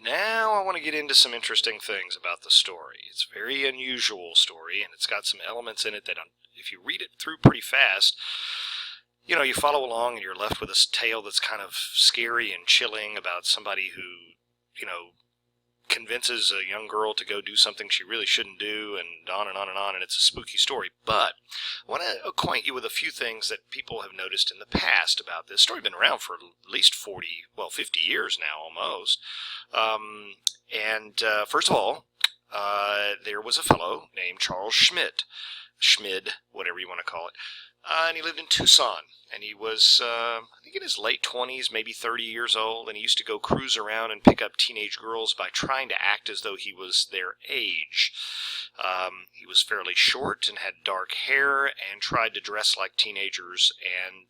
Now I want to get into some interesting things about the story. It's a very unusual story, and it's got some elements in it that, if you read it through pretty fast, you follow along and you're left with a tale that's kind of scary and chilling about somebody who, convinces a young girl to go do something she really shouldn't do, and on and on and on, and it's a spooky story. But I want to acquaint you with a few things that people have noticed in the past about this story. Been around for at least 50 years now, almost. First of all, there was a fellow named Charles Schmid, whatever you want to call it, and he lived in Tucson, and he was, I think in his late 20s, maybe 30 years old, and he used to go cruise around and pick up teenage girls by trying to act as though he was their age. He was fairly short and had dark hair and tried to dress like teenagers, and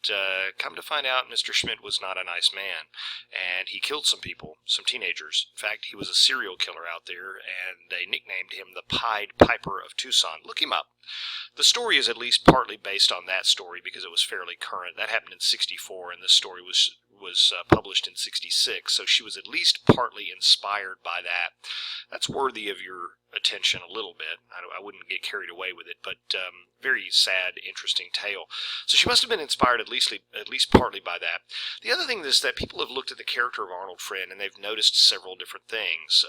come to find out, Mr. Schmidt was not a nice man, and he killed some people, some teenagers. In fact, he was a serial killer out there, and they nicknamed him the Pied Piper of Tucson. Look him up. The story is at least partly based on that story because it was fairly current. That happened in '64, and this story was published in '66, so she was at least partly inspired by that. That's worthy of your attention a little bit. I wouldn't get carried away with it, but very sad, interesting tale. So she must have been inspired at least partly by that. The other thing is that people have looked at the character of Arnold Friend, and they've noticed several different things.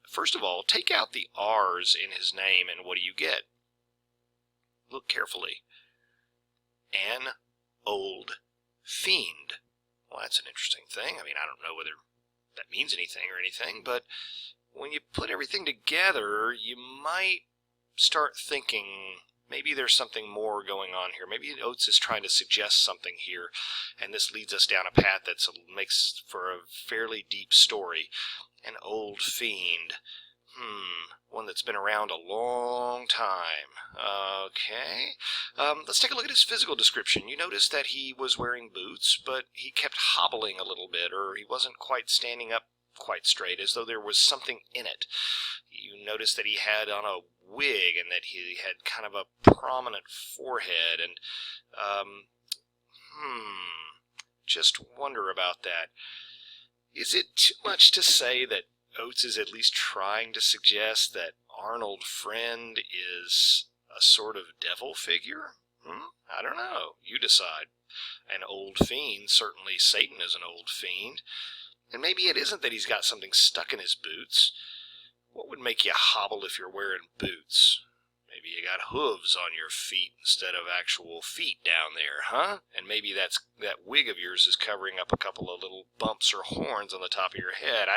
First of all, take out the R's in his name, and what do you get? Look carefully. An old fiend. Well, that's an interesting thing. I mean, I don't know whether that means anything or anything, but when you put everything together, you might start thinking maybe there's something more going on here. Maybe Oates is trying to suggest something here, and this leads us down a path that makes for a fairly deep story. An old fiend. One that's been around a long time. Okay. Let's take a look at his physical description. You notice that he was wearing boots, but he kept hobbling a little bit, or he wasn't quite standing up quite straight, as though there was something in it. You notice that he had on a wig, and that he had kind of a prominent forehead, and, just wonder about that. Is it too much to say that Oates is at least trying to suggest that Arnold Friend is a sort of devil figure? I don't know. You decide. An old fiend, certainly Satan is an old fiend. And maybe it isn't that he's got something stuck in his boots. What would make you hobble if you're wearing boots? Maybe you got hooves on your feet instead of actual feet down there, huh? And maybe that wig of yours is covering up a couple of little bumps or horns on the top of your head.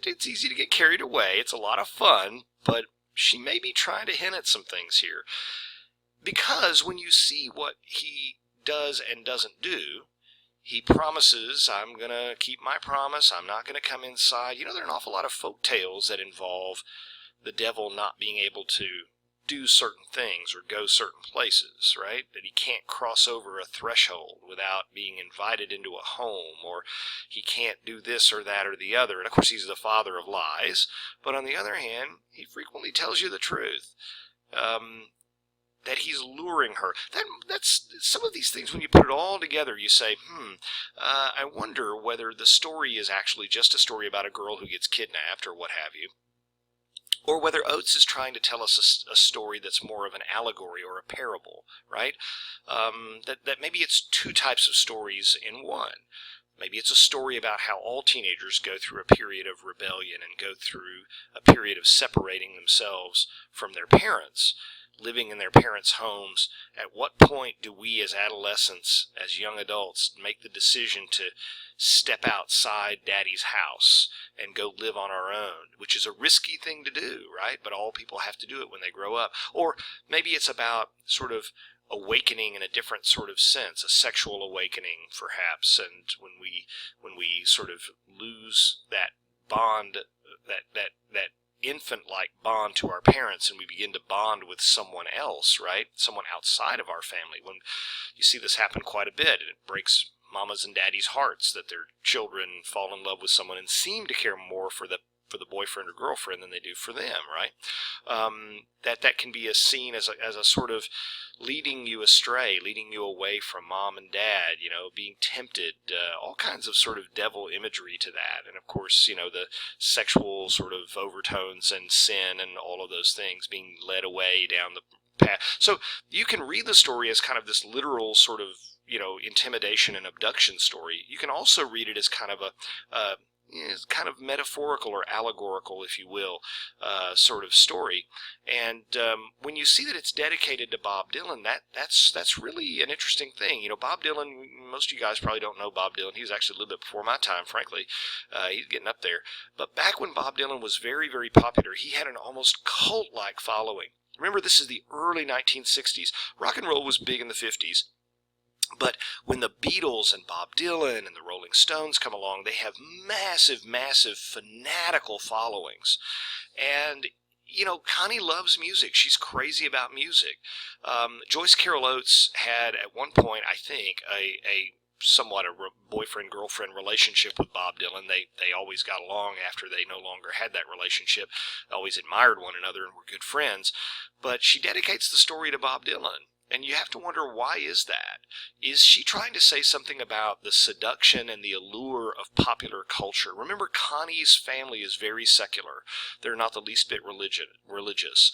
It's easy to get carried away. It's a lot of fun, but she may be trying to hint at some things here. Because when you see what he does and doesn't do, he promises, I'm going to keep my promise, I'm not going to come inside. There are an awful lot of folk tales that involve the devil not being able to do certain things or go certain places, right? That he can't cross over a threshold without being invited into a home, or he can't do this or that or the other. And of course, he's the father of lies. But on the other hand, he frequently tells you the truth. That he's luring her. That's some of these things, when you put it all together, you say, I wonder whether the story is actually just a story about a girl who gets kidnapped or what have you, or whether Oates is trying to tell us a story that's more of an allegory or a parable, right? That maybe it's two types of stories in one. Maybe it's a story about how all teenagers go through a period of rebellion and go through a period of separating themselves from their parents, living in their parents' homes. At what point do we as adolescents, as young adults, make the decision to step outside daddy's house and go live on our own, which is a risky thing to do, right? But all people have to do it when they grow up. Or maybe it's about sort of awakening in a different sort of sense, a sexual awakening perhaps, and when we sort of lose that bond, that infant-like bond to our parents, and we begin to bond with someone else, right? Someone outside of our family. When you see this happen quite a bit, and it breaks mamas and daddies' hearts that their children fall in love with someone and seem to care more for the for the boyfriend or girlfriend than they do for them, right? That can be seen as a sort of leading you astray, leading you away from mom and dad, being tempted, all kinds of sort of devil imagery to that. And of course, the sexual sort of overtones and sin and all of those things, being led away down the path. So you can read the story as kind of this literal sort of, intimidation and abduction story. You can also read it as kind of is kind of metaphorical or allegorical, if you will, sort of story. And when you see that it's dedicated to Bob Dylan, that's really an interesting thing. Bob Dylan, most of you guys probably don't know Bob Dylan. He was actually a little bit before my time, frankly. He's getting up there. But back when Bob Dylan was very, very popular, he had an almost cult-like following. Remember, this is the early 1960s. Rock and roll was big in the 50s. But when the Beatles and Bob Dylan and the Rolling Stones come along, they have massive, massive fanatical followings. And, Connie loves music. She's crazy about music. Joyce Carol Oates had, at one point, I think, a somewhat a boyfriend-girlfriend relationship with Bob Dylan. They always got along after they no longer had that relationship. They always admired one another and were good friends. But she dedicates the story to Bob Dylan. And you have to wonder, why is that? Is she trying to say something about the seduction and the allure of popular culture? Remember, Connie's family is very secular. They're not the least bit religious.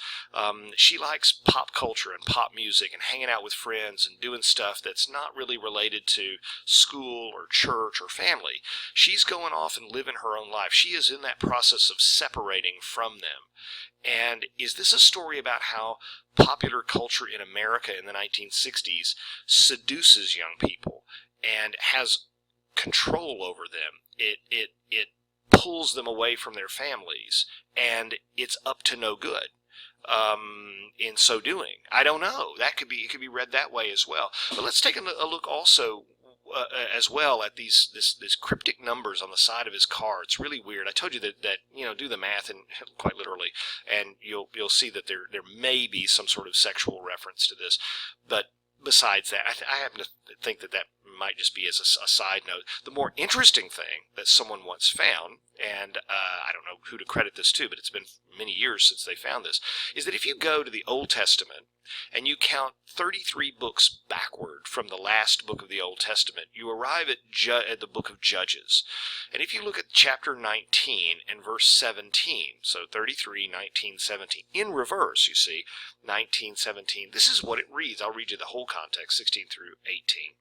She likes pop culture and pop music and hanging out with friends and doing stuff that's not really related to school or church or family. She's going off and living her own life. She is in that process of separating from them. And is this a story about how popular culture in America in the 1960s seduces young people and has control over them? It pulls them away from their families, and it's up to no good in so doing. I don't know. It could be read that way as well. But let's take a look also as well at these cryptic numbers on the side of his car. It's really weird. I told you that do the math, and quite literally, and you'll see that there may be some sort of sexual reference to this. But besides that, I happen to think that might just be as a side note. The more interesting thing that someone once found, and I don't know who to credit this to, but it's been many years since they found this, is that if you go to the Old Testament and you count 33 books backward from the last book of the Old Testament, you arrive at the book of Judges. And if you look at chapter 19 and verse 17, so 33, 19, 17, in reverse, you see, 19, 17, this is what it reads. I'll read you the whole context, 16 through 18.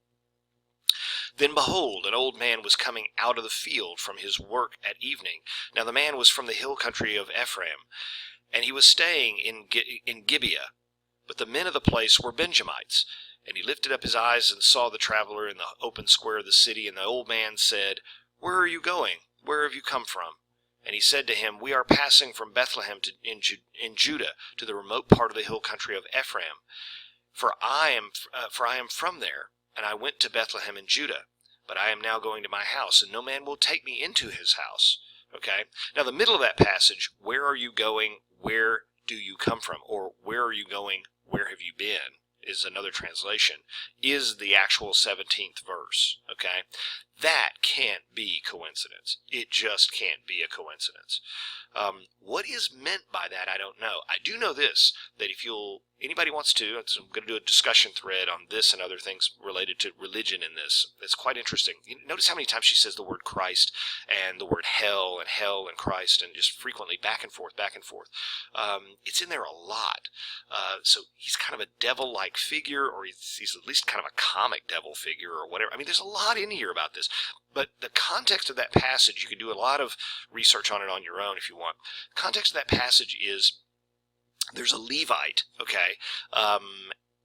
Then behold, an old man was coming out of the field from his work at evening. Now the man was from the hill country of Ephraim, and he was staying in Gibeah. But the men of the place were Benjamites. And he lifted up his eyes and saw the traveler in the open square of the city. And the old man said, Where are you going? Where have you come from? And he said to him, We are passing from Bethlehem in Judah to the remote part of the hill country of Ephraim. For I am from there. And I went to Bethlehem in Judah, but I am now going to my house, and no man will take me into his house. Okay? Now the middle of that passage, where are you going, where do you come from? Or where are you going, where have you been? Is another translation, is the actual 17th verse. Okay? That can't be coincidence. It just can't be a coincidence. What is meant by that, I don't know. I do know this, that if anybody wants to, I'm going to do a discussion thread on this and other things related to religion in this. It's quite interesting. You notice how many times she says the word Christ and the word hell and Christ, and just frequently back and forth, back and forth. It's in there a lot. So he's kind of a devil-like figure, or he's at least kind of a comic devil figure or whatever. I mean, there's a lot in here about this. But the context of that passage, you can do a lot of research on it on your own if you want. The context of that passage is there's a Levite, okay,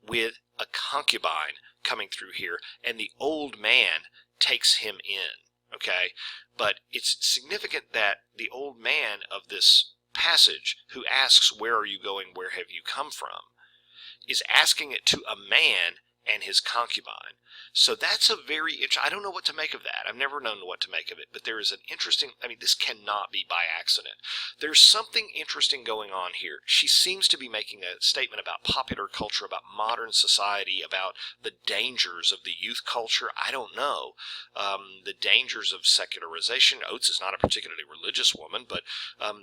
with a concubine coming through here, and the old man takes him in, okay? But it's significant that the old man of this passage, who asks, Where are you going, where have you come from, is asking it to a man, and his concubine. So that's a very interesting, I don't know what to make of that. I've never known what to make of it, but there is an interesting, I mean, this cannot be by accident. There's something interesting going on here. She seems to be making a statement about popular culture, about modern society, about the dangers of the youth culture. I don't know. The dangers of secularization. Oates is not a particularly religious woman, but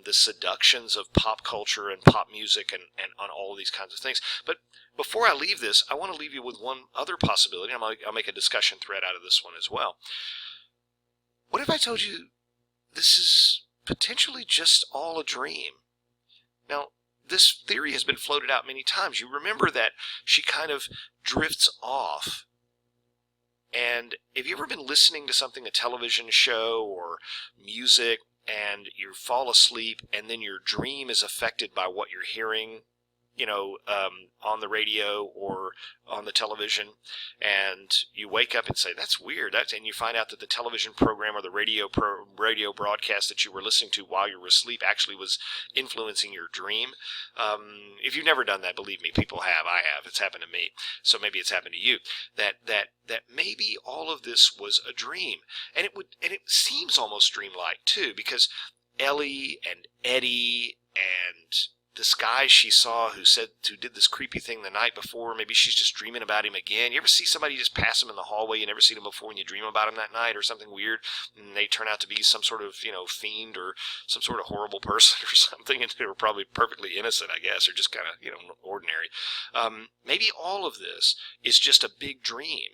the seductions of pop culture and pop music and on all these kinds of things. But before I leave this, I want to leave you with one other possibility. I'll make a discussion thread out of this one as well. What if I told you this is potentially just all a dream? Now, this theory has been floated out many times. You remember that she kind of drifts off. And have you ever been listening to something, a television show or music, and you fall asleep and then your dream is affected by what you're hearing, on the radio or on the television, and you wake up and say, that's weird, and you find out that the television program or the radio broadcast that you were listening to while you were asleep actually was influencing your dream. If you've never done that, believe me, people have. I have. It's happened to me. So maybe it's happened to you. That maybe all of this was a dream, and it seems almost dreamlike too, because Ellie and Eddie and this guy she saw who did this creepy thing the night before, maybe she's just dreaming about him again. You ever see somebody just pass him in the hallway, you never seen him before, and you dream about him that night or something weird, and they turn out to be some sort of, fiend or some sort of horrible person or something, and they were probably perfectly innocent, I guess, or just kind of, ordinary. Maybe all of this is just a big dream.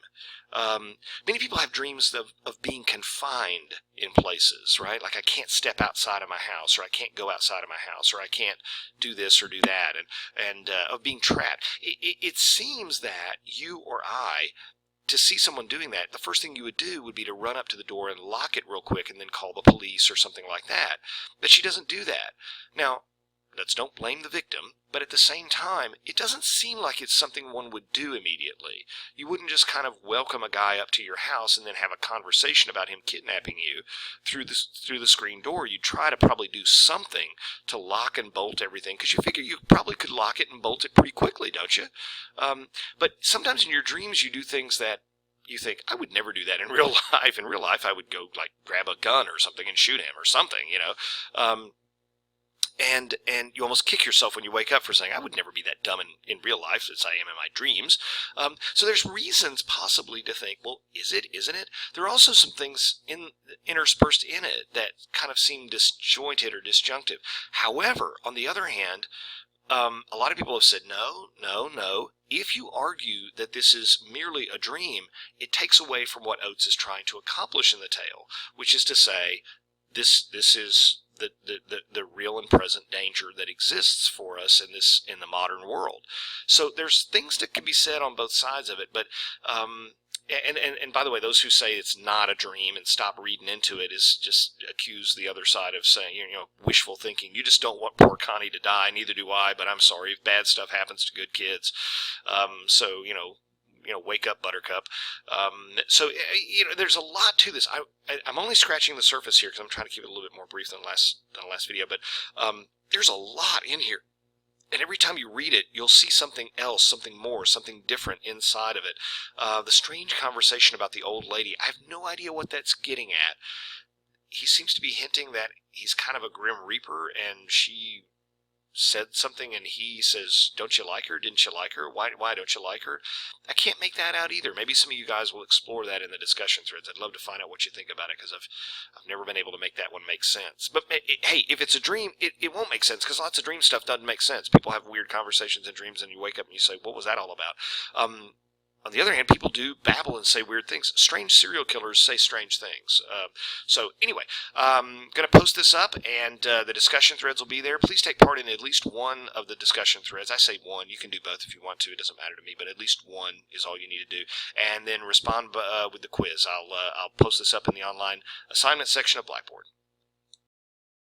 Many people have dreams of being confined in places, right? Like I can't step outside of my house, or I can't go outside of my house, or I can't do this or do that, and of being trapped. It seems that you or I, to see someone doing that, the first thing you would do would be to run up to the door and lock it real quick and then call the police or something like that. But she doesn't do that. Now, don't blame the victim, but at the same time, it doesn't seem like it's something one would do immediately. You wouldn't just kind of welcome a guy up to your house and then have a conversation about him kidnapping you through the screen door. You'd try to probably do something to lock and bolt everything, because you figure you probably could lock it and bolt it pretty quickly, don't you? But sometimes in your dreams you do things that you think, I would never do that in real life. In real life, I would go like grab a gun or something and shoot him or something, And you almost kick yourself when you wake up for saying, I would never be that dumb in real life as I am in my dreams. So there's reasons possibly to think, well, is it, isn't it? There are also some things interspersed in it that kind of seem disjointed or disjunctive. However, on the other hand, a lot of people have said, no. If you argue that this is merely a dream, it takes away from what Oates is trying to accomplish in the tale, which is to say, this is the real and present danger that exists for us in the modern world. So there's things that can be said on both sides of it, but and by the way, those who say it's not a dream and stop reading into it is just accuse the other side of saying, wishful thinking. You just don't want poor Connie to die. Neither do I, but I'm sorry if bad stuff happens to good kids. So wake up, Buttercup. So there's a lot to this. I'm only scratching the surface here because I'm trying to keep it a little bit more brief than the last video, but there's a lot in here. And every time you read it, you'll see something else, something more, something different inside of it. The strange conversation about the old lady, I have no idea what that's getting at. He seems to be hinting that he's kind of a grim reaper, and she said something and he says, don't you like her? Didn't you like her? Why don't you like her? I can't make that out either. Maybe some of you guys will explore that in the discussion threads. I'd love to find out what you think about it, because I've never been able to make that one make sense. But hey, if it's a dream, it won't make sense, because lots of dream stuff doesn't make sense. People have weird conversations in dreams and you wake up and you say, what was that all about? On the other hand, people do babble and say weird things. Strange serial killers say strange things. So anyway, I'm going to post this up, and the discussion threads will be there. Please take part in at least one of the discussion threads. I say one. You can do both if you want to. It doesn't matter to me, but at least one is all you need to do. And then respond with the quiz. I'll post this up in the online assignment section of Blackboard.